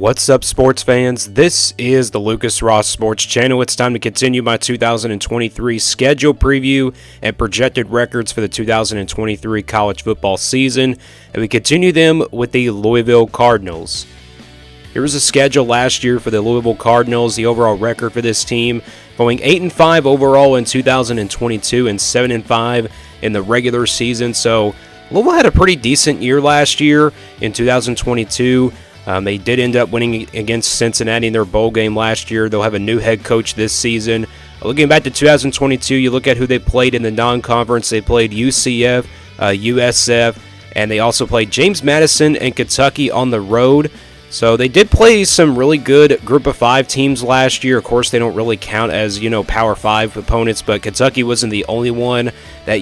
What's up, sports fans? This is the Lucas Ross Sports Channel. It's time to continue my 2023 schedule preview and projected records for the 2023 college football season, and we continue them with the Louisville Cardinals. Here was the schedule last year for the Louisville Cardinals. The overall record for this team going 8-5 overall in 2022 and 7-5 in the regular season. So Louisville had a pretty decent year last year in 2022. They did end up winning against Cincinnati in their bowl game last year. They'll have a new head coach this season. Looking back to 2022, you look at who they played in the non-conference. They played UCF, USF, and they also played James Madison and Kentucky on the road. So they did play some really good Group of 5 teams last year. Of course, they don't really count as, Power 5 opponents, but Kentucky wasn't the only one that,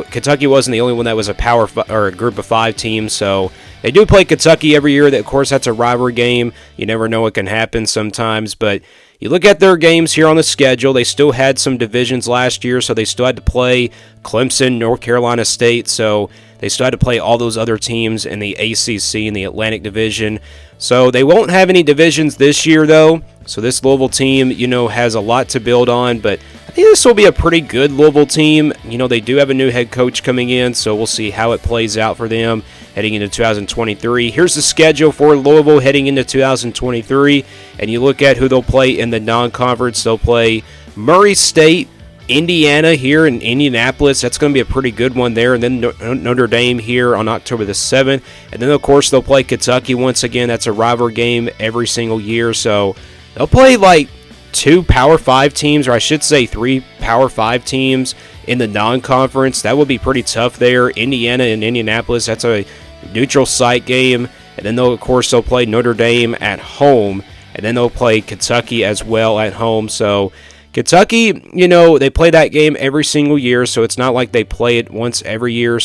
Kentucky wasn't the only one that was a Power 5 or a Group of 5 team. So they do play Kentucky every year. Of course, that's a rivalry game. You never know what can happen sometimes, but you look at their games here on the schedule. They still had some divisions last year, so they still had to play Clemson, North Carolina State, so they still had to play all those other teams in the ACC and the Atlantic Division. So they won't have any divisions this year, though. So this Louisville team, has a lot to build on, but I think this will be a pretty good Louisville team. They do have a new head coach coming in, so we'll see how it plays out for them heading into 2023. Here's the schedule for Louisville heading into 2023, and you look at who they'll play in the non-conference. They'll play Murray State, Indiana here in Indianapolis. That's going to be a pretty good one there. And then Notre Dame here on October the 7th. And then, of course, they'll play Kentucky once again. That's a rivalry game every single year. So they'll play like 2 Power 5 teams, or I should say 3 Power 5 teams in the non-conference. That would be pretty tough there. Indiana and Indianapolis, that's a neutral site game. And then, of course, they'll play Notre Dame at home. And then they'll play Kentucky as well at home. So Kentucky, they play that game every single year, so it's not like they play it once every year.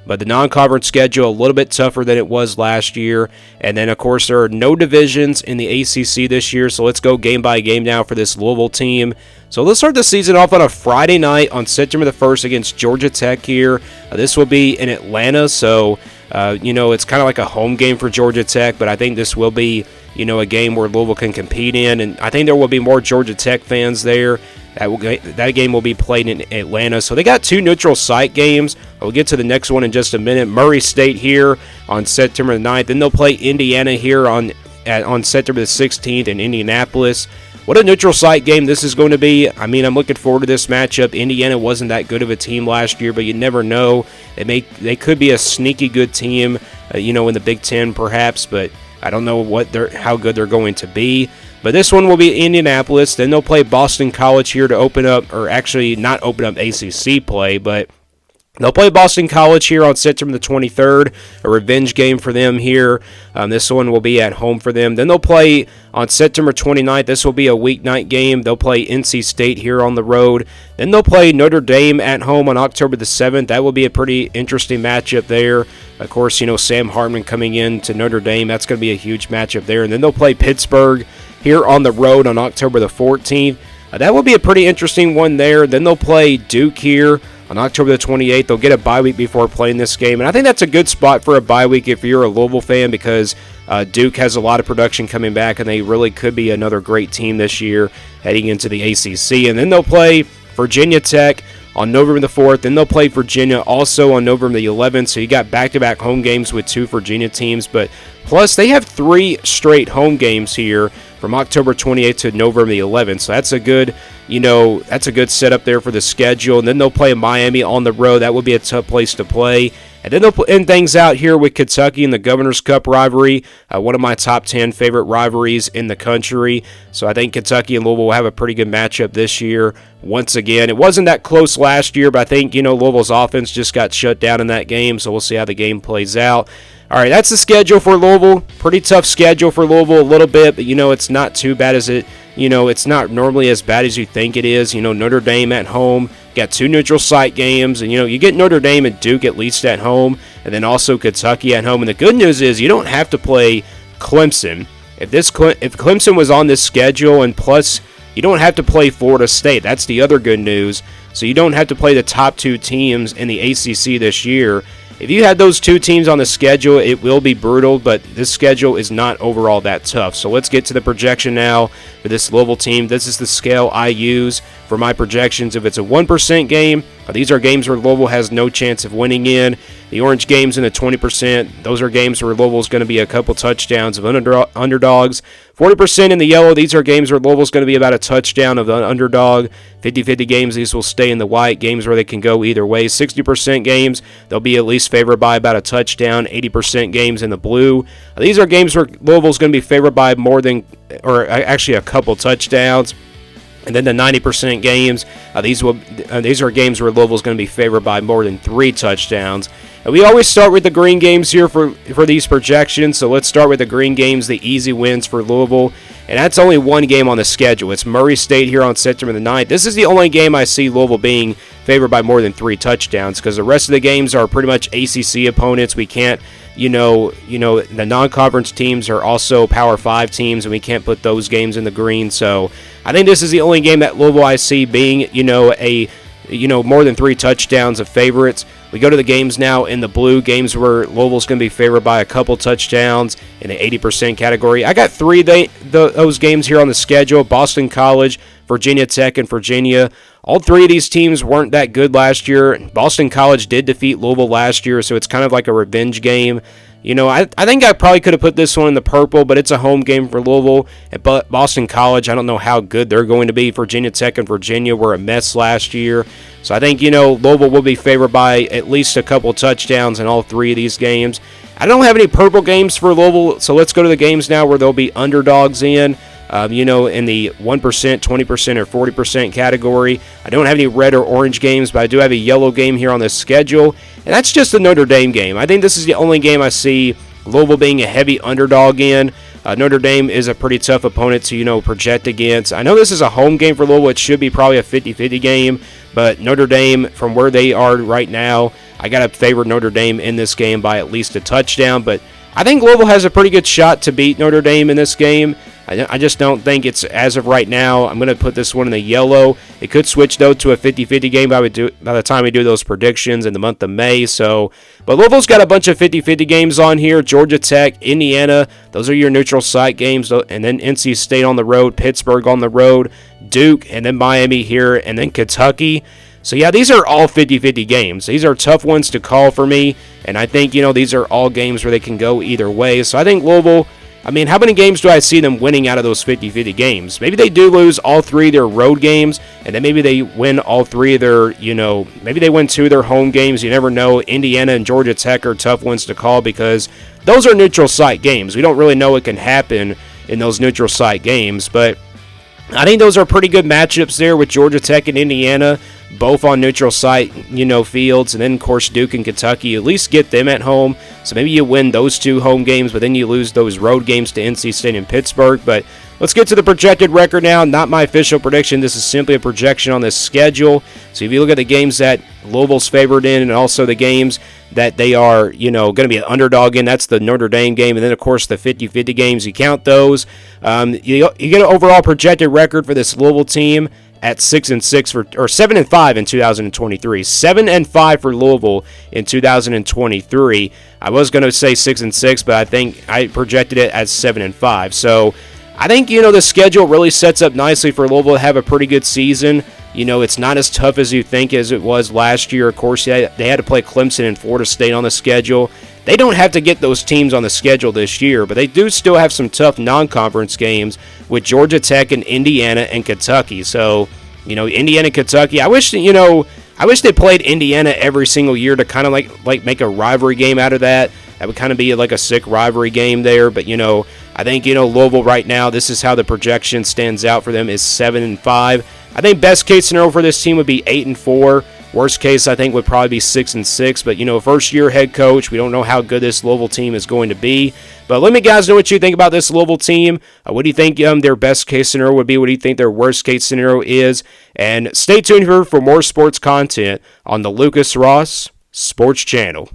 But the non-conference schedule a little bit tougher than it was last year. And then, of course, there are no divisions in the ACC this year, so let's go game by game now for this Louisville team. So let's start the season off on a Friday night on September the 1st against Georgia Tech here. This will be in Atlanta, so it's kind of like a home game for Georgia Tech, but I think this will be a game where Louisville can compete in, and I think there will be more Georgia Tech fans there. That game will be played in Atlanta. So they got 2 neutral site games. We'll get to the next one in just a minute. Murray State here on September the 9th. Then they'll play Indiana here on September the 16th in Indianapolis. What a neutral site game this is going to be. I mean, I'm looking forward to this matchup. Indiana wasn't that good of a team last year, but you never know. They could be a sneaky good team, in the Big Ten perhaps, but I don't know how good they're going to be. But this one will be Indianapolis. Then they'll play Boston College here to open up, or actually not open up ACC play, but they'll play Boston College here on September the 23rd, a revenge game for them here. This one will be at home for them. Then they'll play on September 29th. This will be a weeknight game. They'll play NC State here on the road. Then they'll play Notre Dame at home on October the 7th. That will be a pretty interesting matchup there. Of course, Sam Hartman coming in to Notre Dame. That's going to be a huge matchup there. And then they'll play Pittsburgh here on the road on October the 14th. That will be a pretty interesting one there. Then they'll play Duke here on October the 28th. They'll get a bye week before playing this game. And I think that's a good spot for a bye week if you're a Louisville fan, because Duke has a lot of production coming back, and they really could be another great team this year heading into the ACC. And then they'll play Virginia Tech on November the 4th. Then they'll play Virginia also on November the 11th. So you got back-to-back home games with 2 Virginia teams. But plus, they have 3 straight home games here from October 28th to November the 11th. So that's a good, that's a good setup there for the schedule. And then they'll play Miami on the road. That would be a tough place to play. And then they'll end things out here with Kentucky in the Governor's Cup rivalry, one of my top 10 favorite rivalries in the country. So I think Kentucky and Louisville will have a pretty good matchup this year. Once again, it wasn't that close last year, but I think, Louisville's offense just got shut down in that game, so we'll see how the game plays out. All right, that's the schedule for Louisville. Pretty tough schedule for Louisville a little bit, but, it's not too bad as it, it's not normally as bad as you think it is. Notre Dame at home, got 2 neutral site games, and, you get Notre Dame and Duke at least at home, and then also Kentucky at home. And the good news is you don't have to play Clemson. If Clemson was on this schedule, and plus you don't have to play Florida State. That's the other good news. So you don't have to play the top 2 teams in the ACC this year. if you had those two teams on the schedule, it will be brutal, but this schedule is not overall that tough. So let's get to the projection now for this Louisville team. This is the scale I use for my projections. If it's a 1% game, these are games where Louisville has no chance of winning in. The orange games in the 20%, those are games where Louisville's going to be a couple touchdowns of underdogs. 40% in the yellow, these are games where Louisville's going to be about a touchdown of the underdog. 50-50 games, these will stay in the white, games where they can go either way. 60% games, they'll be at least favored by about a touchdown. 80% games in the blue. These are games where Louisville's going to be favored by more than, or actually a couple touchdowns. And then the 90% games, these are games where Louisville's going to be favored by more than 3 touchdowns. And we always start with the green games here for these projections. So let's start with the green games, the easy wins for Louisville. And that's only one game on the schedule. It's Murray State here on September the 9th. This is the only game I see Louisville being favored by more than 3 touchdowns, because the rest of the games are pretty much ACC opponents. We can't, the non-conference teams are also Power 5 teams, and we can't put those games in the green. So I think this is the only game that Louisville I see being, more than 3 touchdowns of favorites. We go to the games now in the blue, games where Louisville's going to be favored by a couple touchdowns in the 80% category. I got 3 those games here on the schedule: Boston College, Virginia Tech, and Virginia. All 3 of these teams weren't that good last year. Boston College did defeat Louisville last year, so it's kind of like a revenge game. I think I probably could have put this one in the purple, but it's a home game for Louisville. But Boston College, I don't know how good they're going to be. Virginia Tech and Virginia were a mess last year. So I think, Louisville will be favored by at least a couple touchdowns in all 3 of these games. I don't have any purple games for Louisville, so let's go to the games now where there'll be underdogs in the 1%, 20%, or 40% category. I don't have any red or orange games, but I do have a yellow game here on the schedule, and that's just the Notre Dame game. I think this is the only game I see Louisville being a heavy underdog in. Notre Dame is a pretty tough opponent to, project against. I know this is a home game for Louisville. It should be probably a 50-50 game, but Notre Dame, from where they are right now, I got to favor Notre Dame in this game by at least a touchdown, but I think Louisville has a pretty good shot to beat Notre Dame in this game. I just don't think it's, as of right now, I'm going to put this one in the yellow. It could switch, though, to a 50-50 game by the time we do those predictions in the month of May. But Louisville's got a bunch of 50-50 games on here. Georgia Tech, Indiana, those are your neutral site games. And then NC State on the road, Pittsburgh on the road, Duke, and then Miami here, and then Kentucky. So, yeah, these are all 50-50 games. These are tough ones to call for me, and I think, these are all games where they can go either way. So I think Louisville, how many games do I see them winning out of those 50-50 games? Maybe they do lose all 3 of their road games, and then maybe they win all 3 of their, maybe they win 2 of their home games. You never know. Indiana and Georgia Tech are tough ones to call because those are neutral site games. We don't really know what can happen in those neutral site games, but I think those are pretty good matchups there with Georgia Tech and Indiana, both on neutral site, fields. And then, of course, Duke and Kentucky, you at least get them at home. So maybe you win those 2 home games, but then you lose those road games to NC State and Pittsburgh. But let's get to the projected record now. Not my official prediction. This is simply a projection on this schedule. So if you look at the games that Louisville's favored in, and also the games that they are, going to be an underdog in, that's the Notre Dame game. And then, of course, the 50-50 games, you count those. You get an overall projected record for this Louisville team at 6-6 or 7-5 in 2023. 7-5 for Louisville in 2023. I was going to say 6-6, but I think I projected it as 7-5. So I think, the schedule really sets up nicely for Louisville to have a pretty good season. It's not as tough as you think as it was last year. Of course, they had to play Clemson and Florida State on the schedule. They don't have to get those teams on the schedule this year, but they do still have some tough non-conference games with Georgia Tech and Indiana and Kentucky. So, Indiana and Kentucky, I wish they played Indiana every single year to kind of like make a rivalry game out of that. That would kind of be like a sick rivalry game there. But, I think, Louisville right now, this is how the projection stands out for them, is 7-5. I think best case scenario for this team would be 8-4. Worst case, I think, would probably be 6-6. But, first-year head coach, we don't know how good this Louisville team is going to be. But let me guys know what you think about this Louisville team. What do you think their best case scenario would be? What do you think their worst case scenario is? And stay tuned here for more sports content on the Lucas Ross Sports Channel.